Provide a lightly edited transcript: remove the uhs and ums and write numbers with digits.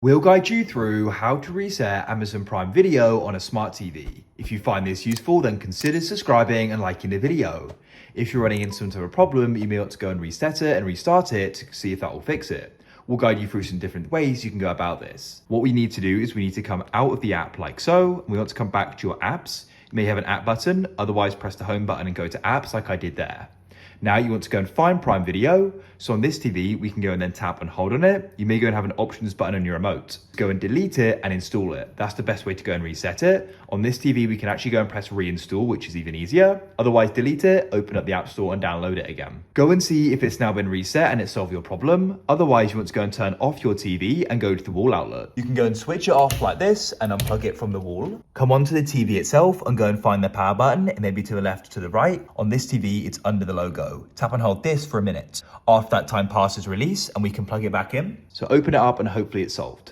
We'll guide you through how to reset Amazon Prime Video on a smart TV. If you find this useful, then consider subscribing and liking the video. If you're running into some sort of problem, you may want to go and reset it and restart it to see if that will fix it. We'll guide you through some different ways you can go about this. What we need to do is we need to come out of the app like so. We want to come back to your apps. You may have an app button, otherwise press the home button and go to apps like I did there. Now you want to go and find Prime Video. So on this TV, we can go and then tap and hold on it. You may go and have an options button on your remote. Go and delete it and install it. That's the best way to go and reset it. On this TV, we can actually go and press reinstall, which is even easier. Otherwise, delete it, open up the App Store and download it again. Go and see if it's now been reset and it solved your problem. Otherwise, you want to go and turn off your TV and go to the wall outlet. You can go and switch it off like this and unplug it from the wall. Come onto the TV itself and go and find the power button. It may be to the left or to the right. On this TV, it's under the logo. Tap and hold this for a minute. After that time passes, release and we can plug it back in. So open it up and hopefully it's solved.